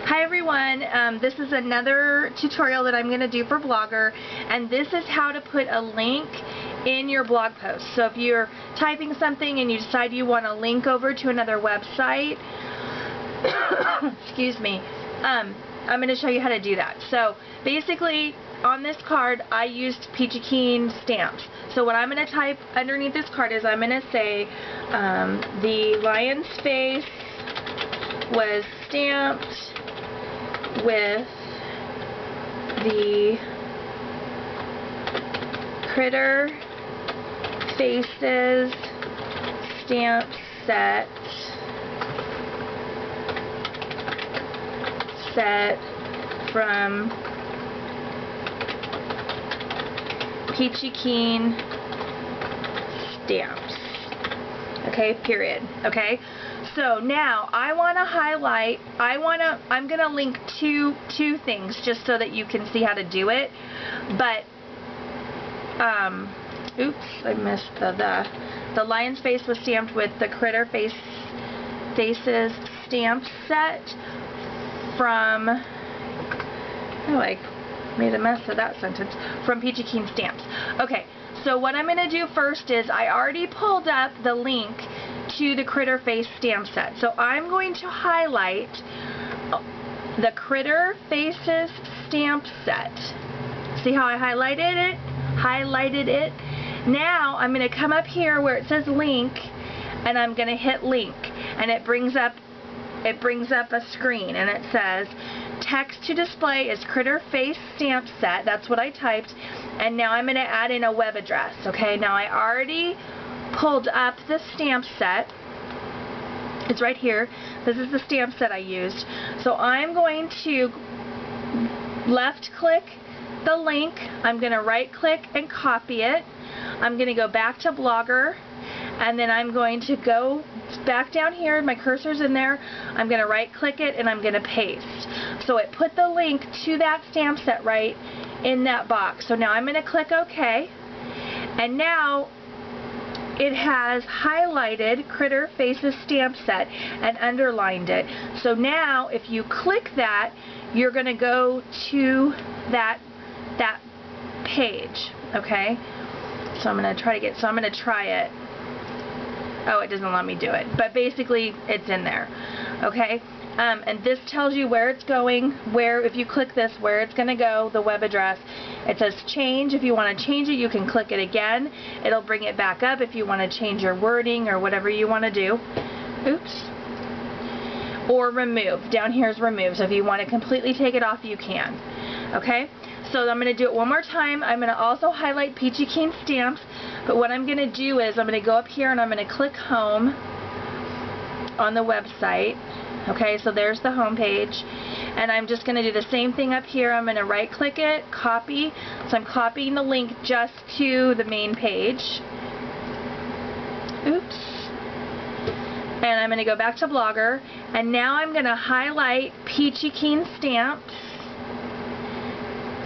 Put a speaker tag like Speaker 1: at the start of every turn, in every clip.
Speaker 1: Hi everyone, this is another tutorial that I'm going to do for Blogger, and this is how to put a link in your blog post. So if you're typing something and you decide you want to link over to another website, excuse me, I'm going to show you how to do that. So basically on this card I used Peachy Keen stamps. So what I'm going to type underneath this card is I'm going to say the lion's face was stamped with the critter faces stamp set from Peachy Keen stamps. Okay, period. Okay, so now I want to highlight, I'm going to link two things just so that you can see how to do it. But oops, I missed the lion's face was stamped with the critter faces stamp set from, oh, I made a mess of that sentence, from Peachy Keen stamps. Okay, so what I'm going to do first is I already pulled up the link to the critter face stamp set. So I'm going to highlight the critter faces stamp set. See how I highlighted it? Now I'm going to come up here where it says link, and I'm going to hit link, and it brings up a screen, and it says text to display is critter face stamp set. That's what I typed, and now I'm going to add in a web address. Okay, now I already pulled up the stamp set. It's right here. This is the stamp set I used. So I'm going to left click the link. I'm going to right click and copy it. I'm going to go back to Blogger, and then I'm going to go back down here. My cursor's in there. I'm going to right click it and I'm going to paste. So it put the link to that stamp set right in that box. So now I'm going to click OK, and now it has highlighted critter faces stamp set and underlined it. So now if you click that, you're going to go to that page. Okay, so I'm going to try it. Oh, it doesn't let me do it, but basically it's in there. Okay, and this tells you where it's going, if you click this, where it's going to go, the web address. It says change. If you want to change it, you can click it again. It'll bring it back up if you want to change your wording or whatever you want to do. Oops. Or remove. Down here is remove. So if you want to completely take it off, you can. Okay? So I'm going to do it one more time. I'm going to also highlight Peachy Keen stamps, but what I'm going to do is I'm going to go up here and I'm going to click home on the website. Okay, so there's the home page, and I'm just going to do the same thing up here. I'm going to right click it, copy, so I'm copying the link just to the main page. Oops. And I'm going to go back to Blogger, and now I'm going to highlight Peachy Keen stamps,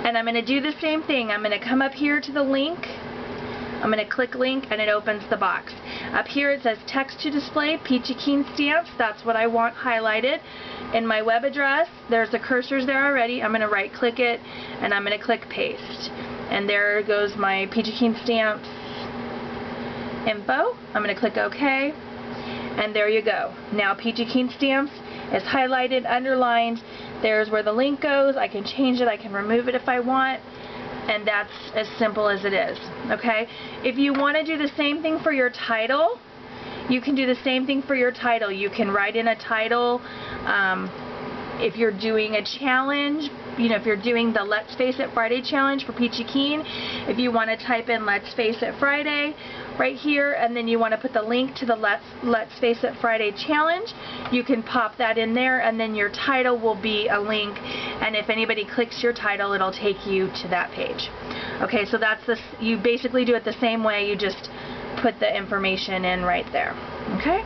Speaker 1: and I'm going to do the same thing. I'm going to come up here to the link. I'm going to click link, and it opens the box. Up here it says text to display Peachy Keen stamps. That's what I want highlighted. In my web address, there's the cursors there already. I'm going to right click it, and I'm going to click paste. And there goes my Peachy Keen stamps info. I'm going to click OK, and there you go. Now Peachy Keen stamps is highlighted, underlined. There's where the link goes. I can change it. I can remove it if I want. And that's as simple as it is. Okay? If you want to do the same thing for your title, you can do the same thing for your title. You can write in a title. If you're doing a challenge, if you're doing the Let's Face It Friday challenge for Peachy Keen, if you want to type in Let's Face It Friday right here, and then you want to put the link to the Let's Face It Friday challenge, you can pop that in there, and then your title will be a link, and if anybody clicks your title, it'll take you to that page. Okay, so that's this. You basically do it the same way, you just put the information in right there. Okay?